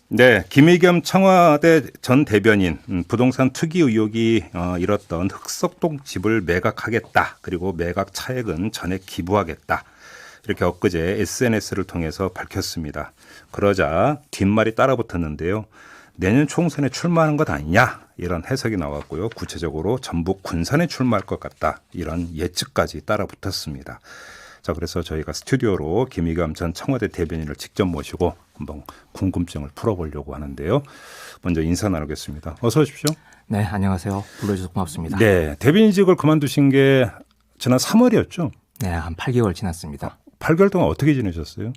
네, 김의겸 청와대 전 대변인 부동산 투기 의혹이 일었던 흑석동 집을 매각하겠다. 그리고 매각 차액은 전액 기부하겠다. 이렇게 엊그제 SNS를 통해서 밝혔습니다. 그러자 뒷말이 따라붙었는데요. 내년 총선에 출마하는 것 아니냐 이런 해석이 나왔고요. 구체적으로 전북 군산에 출마할 것 같다. 이런 예측까지 따라붙었습니다. 자, 그래서 저희가 스튜디오로 김의겸 전 청와대 대변인을 직접 모시고 한번 궁금증을 풀어보려고 하는데요. 먼저 인사 나누겠습니다. 어서 오십시오. 네, 안녕하세요. 불러주셔서 고맙습니다. 네, 대변인직을 그만두신 게 지난 3월이었죠? 네, 한 8개월 지났습니다. 8개월 동안 어떻게 지내셨어요?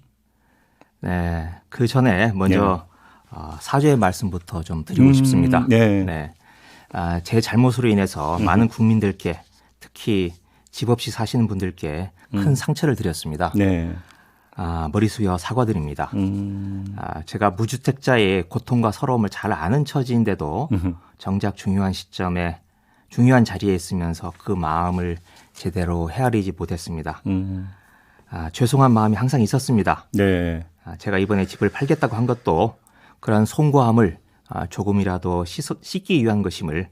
네, 그 전에 먼저 사죄의 말씀부터 좀 드리고 싶습니다. 네. 제 잘못으로 인해서 많은 국민들께 특히 집 없이 사시는 분들께 큰 상처를 드렸습니다. 네. 머리 숙여 사과드립니다. 제가 무주택자의 고통과 서러움을 잘 아는 처지인데도 정작 중요한 시점에 중요한 자리에 있으면서 그 마음을 제대로 헤아리지 못했습니다. 죄송한 마음이 항상 있었습니다. 네. 제가 이번에 집을 팔겠다고 한 것도 그런 송구함을 조금이라도 씻기 위한 것임을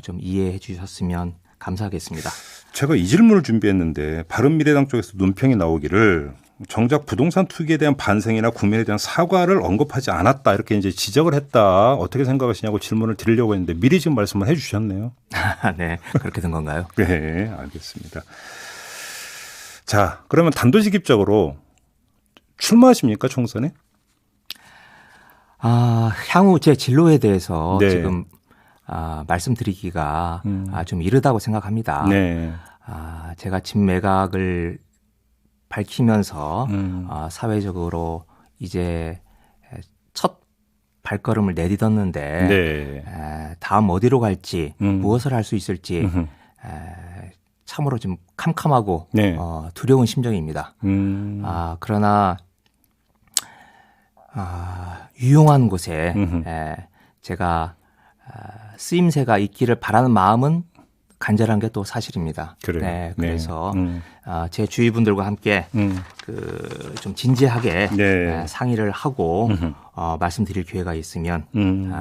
좀 이해해 주셨으면 감사하겠습니다. 제가 이 질문을 준비했는데 바른미래당 쪽에서 논평이 나오기를 정작 부동산 투기에 대한 반성이나 국민에 대한 사과를 언급하지 않았다 이렇게 이제 지적을 했다. 어떻게 생각하시냐고 질문을 드리려고 했는데 미리 지금 말씀을 해 주셨네요. 네, 그렇게 된 건가요? 네, 알겠습니다. 자, 그러면 단도직입적으로 출마하십니까 총선에? 향후 제 진로에 대해서 네. 지금 말씀드리기가 좀 이르다고 생각합니다. 네. 제가 집 매각을 밝히면서 사회적으로 이제 첫 발걸음을 내딛었는데 네. 다음 어디로 갈지 무엇을 할 수 있을지 참으로 좀 캄캄하고 네. 두려운 심정입니다. 그러나 유용한 곳에 제가 쓰임새가 있기를 바라는 마음은 간절한 게 또 사실입니다. 그래요. 네, 그래서 네. 제 주위 분들과 함께 좀 진지하게 네. 상의를 하고 말씀드릴 기회가 있으면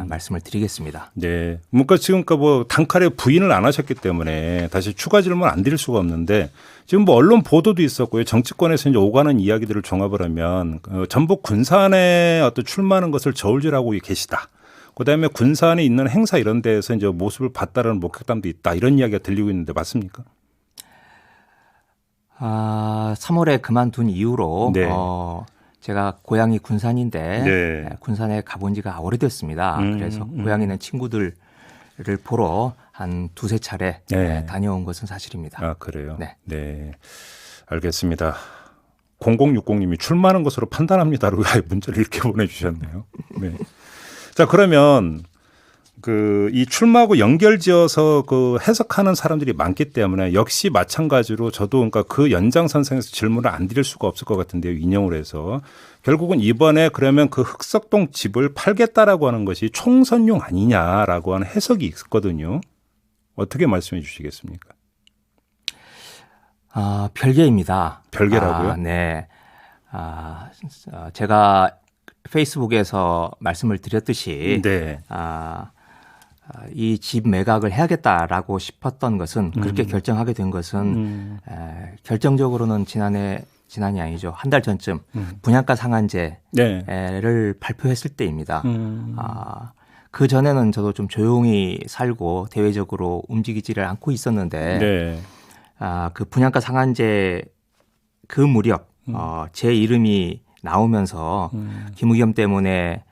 말씀을 드리겠습니다. 네. 그러니까 지금 뭐 단칼에 부인을 안 하셨기 때문에 다시 추가 질문 안 드릴 수가 없는데 지금 뭐 언론 보도도 있었고요. 정치권에서 이제 오가는 이야기들을 종합을 하면 전북 군산에 어떤 출마하는 것을 저울질하고 계시다. 그다음에 군산에 있는 행사 이런 데에서 이제 모습을 봤다라는 목격담도 있다. 이런 이야기가 들리고 있는데 맞습니까? 3월에 그만둔 이후로 네. 제가 고향이 군산인데 네. 군산에 가본 지가 오래됐습니다. 그래서 고향에 있는 친구들을 보러 한 두세 차례 네. 다녀온 것은 사실입니다. 그래요? 네. 네. 알겠습니다. 0060님이 출마하는 것으로 판단합니다로 문자를 이렇게 보내주셨네요. 네. 자, 그러면 이 출마하고 연결지어서 해석하는 사람들이 많기 때문에 역시 마찬가지로 저도 그러니까 그 연장선상에서 질문을 안 드릴 수가 없을 것 같은데요. 인용을 해서. 결국은 이번에 그러면 그 흑석동 집을 팔겠다라고 하는 것이 총선용 아니냐라고 하는 해석이 있거든요. 어떻게 말씀해 주시겠습니까? 별개입니다. 별개라고요? 네. 제가 페이스북에서 말씀을 드렸듯이 네. 이 집 매각을 해야겠다라고 싶었던 것은 그렇게 결정하게 된 것은 결정적으로는 지난이 아니죠. 한 달 전쯤 분양가 상한제를 네. 발표했을 때입니다. 그 전에는 저도 좀 조용히 살고 대외적으로 움직이지를 않고 있었는데 네. 그 분양가 상한제 그 무렵 제 이름이 나오면서 김의겸 때문에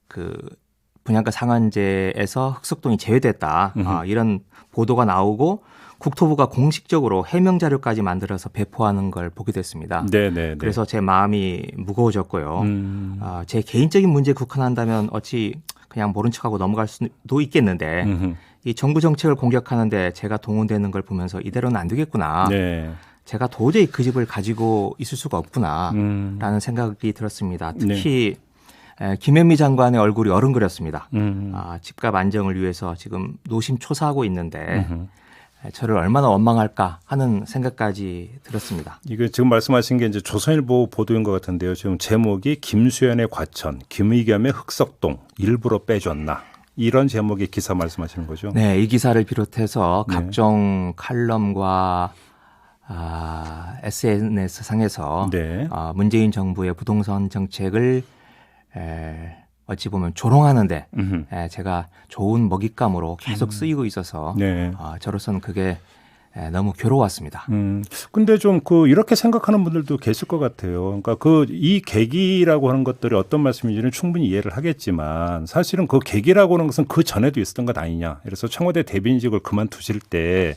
그 분양가 상한제에서 흑석동이 제외됐다. 이런 보도가 나오고 국토부가 공식적으로 해명 자료까지 만들어서 배포하는 걸 보게 됐습니다. 네네. 그래서 제 마음이 무거워졌고요. 제 개인적인 문제에 국한한다면 어찌 그냥 모른 척하고 넘어갈 수도 있겠는데 이 정부 정책을 공격하는데 제가 동원되는 걸 보면서 이대로는 안 되겠구나. 네. 제가 도저히 그 집을 가지고 있을 수가 없구나라는 생각이 들었습니다. 특히 김현미 장관의 얼굴이 어른거렸습니다. 집값 안정을 위해서 지금 노심초사하고 있는데 저를 얼마나 원망할까 하는 생각까지 들었습니다. 이게 지금 말씀하신 게 이제 조선일보 보도인 것 같은데요. 지금 제목이 김수현의 과천, 김의겸의 흑석동 일부러 빼줬나 이런 제목의 기사 말씀하시는 거죠? 네, 이 기사를 비롯해서 네. 각종 칼럼과 SNS 상에서 네. 문재인 정부의 부동산 정책을 어찌 보면 조롱하는데 음흠. 제가 좋은 먹잇감으로 계속 쓰이고 있어서 네. 저로서는 그게 너무 괴로웠습니다. 근데 좀 이렇게 생각하는 분들도 계실 것 같아요. 그러니까 이 계기라고 하는 것들이 어떤 말씀인지는 충분히 이해를 하겠지만 사실은 그 계기라고 하는 것은 그 전에도 있었던 것 아니냐. 그래서 청와대 대변인직을 그만두실 때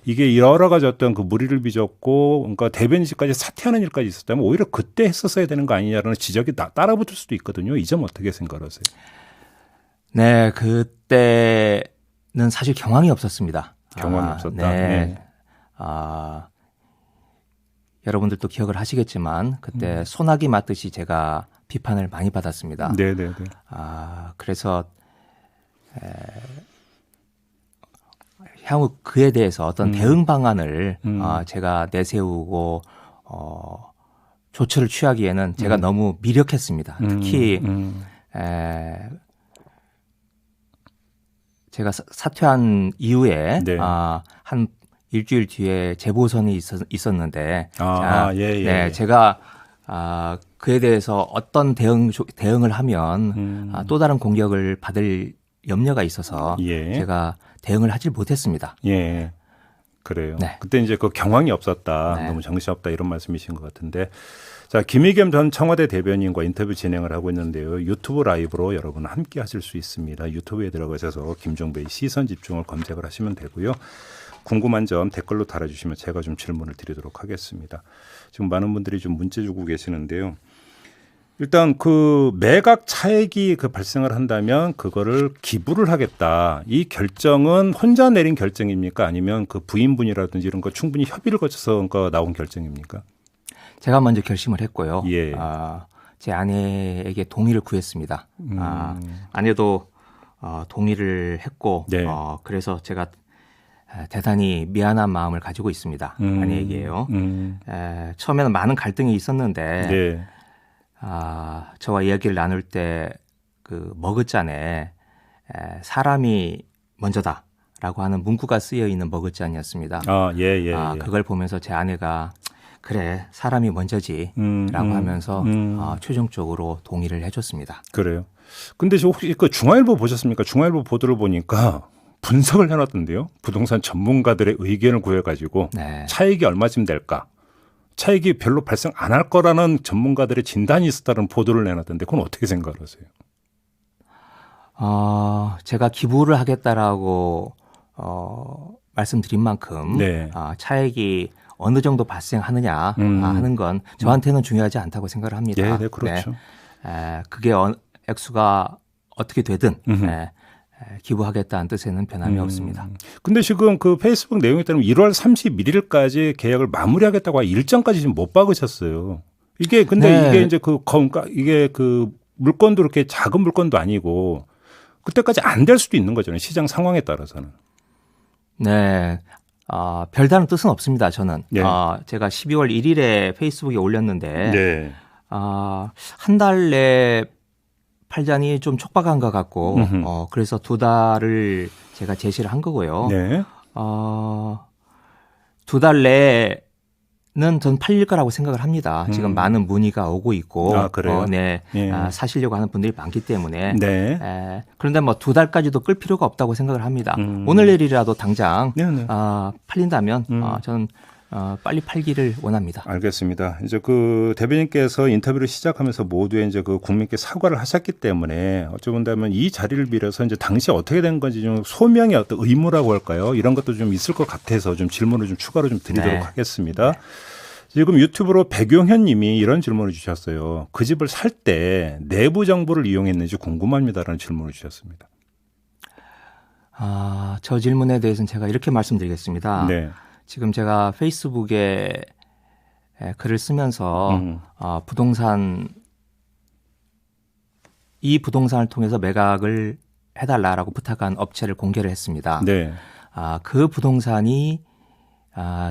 이게 여러 가지 어떤 그 무리를 빚었고 그러니까 대변인직까지 사퇴하는 일까지 있었다면 오히려 그때 했었어야 되는 거 아니냐라는 지적이 따라붙을 수도 있거든요. 이 점 어떻게 생각하세요? 네, 그때는 사실 경황이 없었습니다. 경황이 없었다. 네. 네. 여러분들도 기억을 하시겠지만 그때 소나기 맞듯이 제가 비판을 많이 받았습니다. 네네네. 그래서 향후 그에 대해서 어떤 대응 방안을 제가 내세우고 조처를 취하기에는 제가 너무 미력했습니다. 특히 제가 사퇴한 이후에 네. 한 일주일 뒤에 재보선이 있었는데 예. 네, 제가 그에 대해서 어떤 대응을 하면 또 다른 공격을 받을 염려가 있어서 예. 제가 대응을 하질 못했습니다. 예. 그래요. 네. 그때 이제 그 경황이 없었다. 네. 너무 정신없다 이런 말씀이신 것 같은데. 자, 김의겸 전 청와대 대변인과 인터뷰 진행을 하고 있는데요. 유튜브 라이브로 여러분 함께 하실 수 있습니다. 유튜브에 들어가셔서 김종배의 시선 집중을 검색을 하시면 되고요. 궁금한 점 댓글로 달아주시면 제가 좀 질문을 드리도록 하겠습니다. 지금 많은 분들이 좀 문자 주고 계시는데요. 일단 그 매각 차액이 발생을 한다면 그거를 기부를 하겠다. 이 결정은 혼자 내린 결정입니까? 아니면 그 부인분이라든지 이런 거 충분히 협의를 거쳐서 나온 결정입니까? 제가 먼저 결심을 했고요. 예. 제 아내에게 동의를 구했습니다. 아내도 동의를 했고 네. 그래서 제가 대단히 미안한 마음을 가지고 있습니다. 아내에게요. 처음에는 많은 갈등이 있었는데 네. 저와 이야기를 나눌 때 그 머그잔에 사람이 먼저다라고 하는 문구가 쓰여 있는 머그잔이었습니다. 예. 그걸 보면서 제 아내가 그래 사람이 먼저지라고 하면서 최종적으로 동의를 해줬습니다. 그래요. 근데 혹시 그 중앙일보 보셨습니까? 중앙일보 보도를 보니까 분석을 해놨던데요. 부동산 전문가들의 의견을 구해가지고 네. 차익이 얼마쯤 될까? 차익이 별로 발생 안 할 거라는 전문가들의 진단이 있었다는 보도를 내놨던데 그건 어떻게 생각하세요? 제가 기부를 하겠다라고 말씀드린 만큼 네. 차액이 어느 정도 발생하느냐 하는 건 저한테는 중요하지 않다고 생각을 합니다. 네, 그렇죠. 그게 액수가 어떻게 되든 기부하겠다는 뜻에는 변함이 없습니다. 근데 지금 그 페이스북 내용에 따르면 1월 31일까지 계약을 마무리하겠다고 일정까지 지금 못 박으셨어요. 이게 근데 이게 이제 그러니까 이게 그 물건도 그렇게 작은 물건도 아니고 그때까지 안 될 수도 있는 거잖아요. 시장 상황에 따라서는. 네. 별다른 뜻은 없습니다. 저는. 네. 제가 12월 1일에 페이스북에 올렸는데 네. 한 달 내에 팔자니 좀 촉박한 것 같고 그래서 2달을 제가 제시를 한 거고요. 네. 2달 내에는 전 팔릴 거라고 생각을 합니다. 지금 많은 문의가 오고 있고 그래요? 네. 예. 사시려고 하는 분들이 많기 때문에 네. 그런데 뭐 2달까지도 끌 필요가 없다고 생각을 합니다. 오늘 내일이라도 당장 네네. 팔린다면 저는 빨리 팔기를 원합니다. 알겠습니다. 이제 그 대변인께서 인터뷰를 시작하면서 모두에 이제 그 국민께 사과를 하셨기 때문에 어찌 본다면 이 자리를 빌어서 이제 당시 어떻게 된 건지 좀 소명의 어떤 의무라고 할까요? 이런 것도 좀 있을 것 같아서 좀 질문을 좀 추가로 좀 드리도록 네. 하겠습니다. 지금 유튜브로 백용현 님이 이런 질문을 주셨어요. 그 집을 살 때 내부 정보를 이용했는지 궁금합니다라는 질문을 주셨습니다. 저 질문에 대해서는 제가 이렇게 말씀드리겠습니다. 네. 지금 제가 페이스북에 글을 쓰면서 이 부동산을 통해서 매각을 해달라라고 부탁한 업체를 공개를 했습니다. 네. 그 부동산이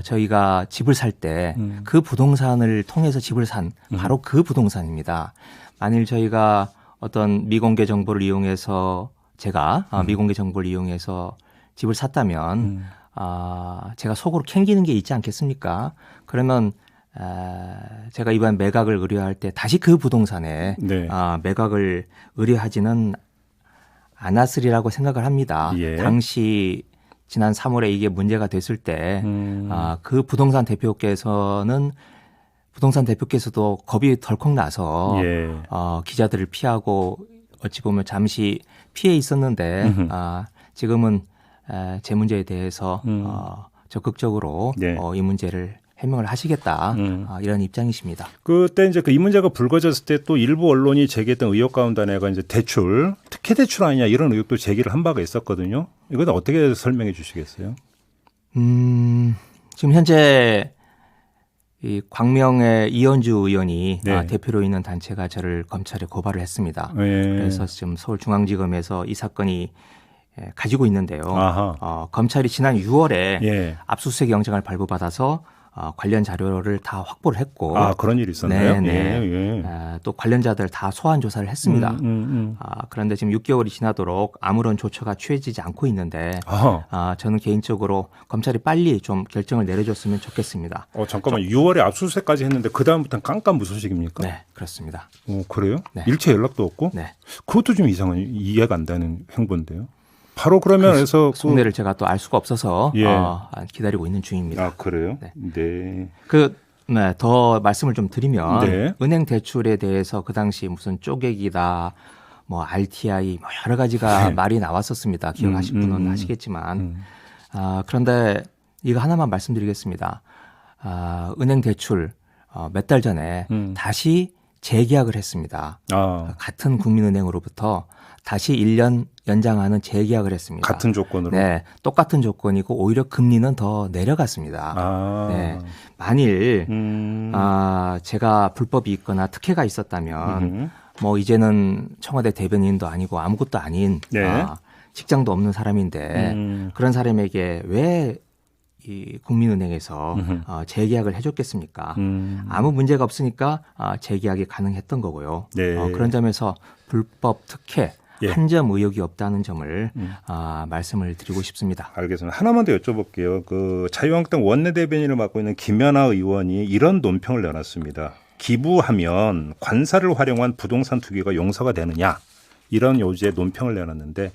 저희가 집을 살 때 그 부동산을 통해서 집을 산 바로 그 부동산입니다. 만일 저희가 어떤 미공개 정보를 이용해서 제가 미공개 정보를 이용해서 집을 샀다면 제가 속으로 캥기는 게 있지 않겠습니까? 그러면 제가 이번 매각을 의뢰할 때 다시 그 부동산에 네. 매각을 의뢰하지는 않았으리라고 생각을 합니다. 예. 당시 지난 3월에 이게 문제가 됐을 때 그 부동산 대표께서도 겁이 덜컥 나서 예. 기자들을 피하고 어찌 보면 잠시 피해 있었는데 지금은 제 문제에 대해서 적극적으로 네. 이 문제를 해명을 하시겠다 이런 입장이십니다. 그때 이제 이 문제가 불거졌을 때 또 일부 언론이 제기했던 의혹 가운데 하나가 이제 대출, 특혜 대출 아니냐 이런 의혹도 제기를 한 바가 있었거든요. 이건 어떻게 설명해 주시겠어요? 지금 현재 이 광명의 이현주 의원이 네. 대표로 있는 단체가 저를 검찰에 고발을 했습니다. 예. 그래서 지금 서울중앙지검에서 이 사건이 가지고 있는데요. 아하. 검찰이 지난 6월에 예. 압수수색 영장을 발부받아서 관련 자료를 다 확보를 했고 그런 일이 있었나요? 네. 예. 또 관련자들 다 소환 조사를 했습니다. 그런데 지금 6개월이 지나도록 아무런 조처가 취해지지 않고 있는데 저는 개인적으로 검찰이 빨리 좀 결정을 내려줬으면 좋겠습니다. 잠깐만 6월에 압수수색까지 했는데 그 다음부터는 깜깜무소식입니까? 네, 그렇습니다. 그래요? 네. 일체 연락도 없고? 네. 그것도 좀 이상한 이해가 안 되는 행보인데요. 바로 그러면 해서 속내를 제가 또 알 수가 없어서 예. 기다리고 있는 중입니다. 그래요? 네. 네. 더 말씀을 좀 드리면 네. 은행 대출에 대해서 그 당시 무슨 쪼개기다, 뭐 RTI 뭐 여러 가지가 말이 나왔었습니다. 기억하실 분은 아시겠지만 그런데 이거 하나만 말씀드리겠습니다. 은행 대출 몇 달 전에 다시 재계약을 했습니다. 같은 국민은행으로부터 다시 1년 연장하는 재계약을 했습니다. 같은 조건으로? 네, 똑같은 조건이고 오히려 금리는 더 내려갔습니다. 네, 만일 제가 불법이 있거나 특혜가 있었다면 뭐 이제는 청와대 대변인도 아니고 아무것도 아닌 네. 직장도 없는 사람인데 그런 사람에게 왜 이 국민은행에서 재계약을 해줬겠습니까? 아무 문제가 없으니까 재계약이 가능했던 거고요. 네. 그런 점에서 불법 특혜 예. 한 점 의혹이 없다는 점을 말씀을 드리고 싶습니다. 알겠습니다. 하나만 더 여쭤볼게요. 자유한국당 원내대변인을 맡고 있는 김연아 의원이 이런 논평을 내놨습니다. 기부하면 관사를 활용한 부동산 투기가 용서가 되느냐 이런 요지의 논평을 내놨는데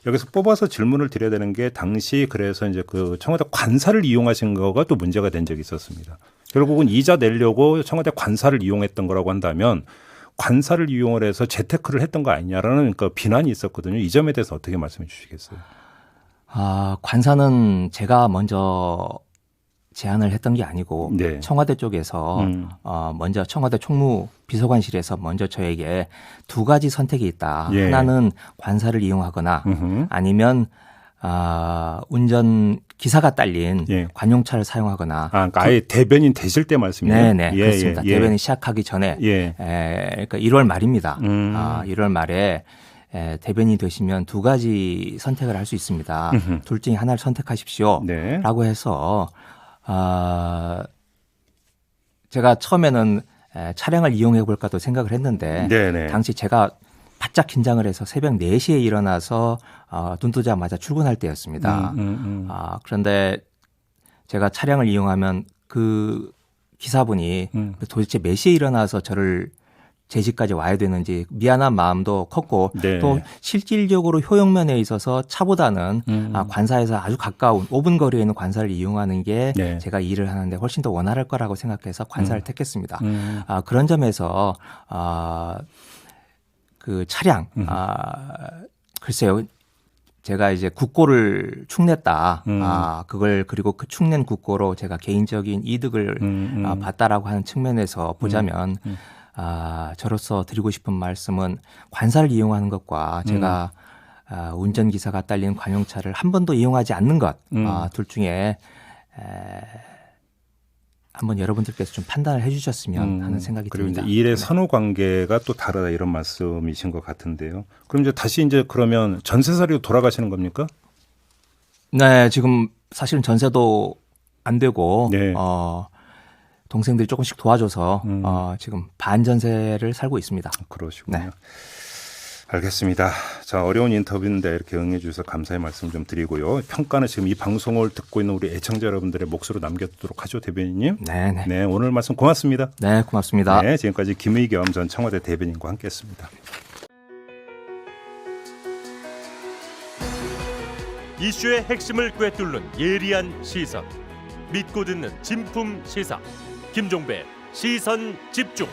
여기서 뽑아서 질문을 드려야 되는 게 당시 그래서 이제 청와대 관사를 이용하신 거가 또 문제가 된 적이 있었습니다. 결국은 이자 내려고 청와대 관사를 이용했던 거라고 한다면 관사를 이용을 해서 재테크를 했던 거 아니냐라는 비난이 있었거든요. 이 점에 대해서 어떻게 말씀해 주시겠어요? 관사는 제가 먼저 제안을 했던 게 아니고 네. 청와대 쪽에서 먼저 청와대 총무비서관실에서 먼저 저에게 두 가지 선택이 있다. 예. 하나는 관사를 이용하거나 아니면 운전 기사가 딸린 예. 관용차를 사용하거나. 그러니까 아예 대변인 되실 때 말씀이네요. 네네 그렇습니다. 대변인 시작하기 전에 그러니까 1월 말입니다. 1월 말에 대변인이 되시면 두 가지 선택을 할 수 있습니다. 둘 중에 하나를 선택하십시오. 네. 라고 해서 제가 처음에는 차량을 이용해 볼까도 생각을 했는데 네네. 당시 제가 바짝 긴장을 해서 새벽 4시에 일어나서 눈 뜨자마자 출근할 때였습니다. 그런데 제가 차량을 이용하면 그 기사분이 도대체 몇 시에 일어나서 저를 제 집까지 와야 되는지 미안한 마음도 컸고 네. 또 실질적으로 효용면에 있어서 차보다는 관사에서 아주 가까운 5분 거리에 있는 관사를 이용하는 게 네. 제가 일을 하는데 훨씬 더 원활할 거라고 생각해서 관사를 택했습니다. 그런 점에서 그 차량 글쎄요. 제가 이제 국고를 축냈다. 그걸 그리고 그 축낸 국고로 제가 개인적인 이득을 봤다라고 하는 측면에서 보자면 저로서 드리고 싶은 말씀은 관사를 이용하는 것과 제가 운전기사가 딸린 관용차를 한 번도 이용하지 않는 것 둘 중에 한번 여러분들께서 좀 판단을 해 주셨으면 하는 생각이 그리고 듭니다. 이제 일의 선후 관계가 또 다르다 이런 말씀이신 것 같은데요. 그럼 이제 다시 그러면 전세살이로 돌아가시는 겁니까? 네, 지금 사실은 전세도 안 되고 네. 동생들이 조금씩 도와줘서 지금 반전세를 살고 있습니다. 그러시군요. 네. 알겠습니다. 자, 어려운 인터뷰인데 이렇게 응해 주셔서 감사의 말씀 좀 드리고요. 평가는 지금 이 방송을 듣고 있는 우리 애청자 여러분들의 몫으로 남겨두도록 하죠, 대변인님. 네. 네, 오늘 말씀 고맙습니다. 네, 고맙습니다. 네, 지금까지 김의겸 전 청와대 대변인과 함께했습니다. 이슈의 핵심을 꿰뚫는 예리한 시선, 믿고 듣는 진품 시사, 김종배 시선 집중.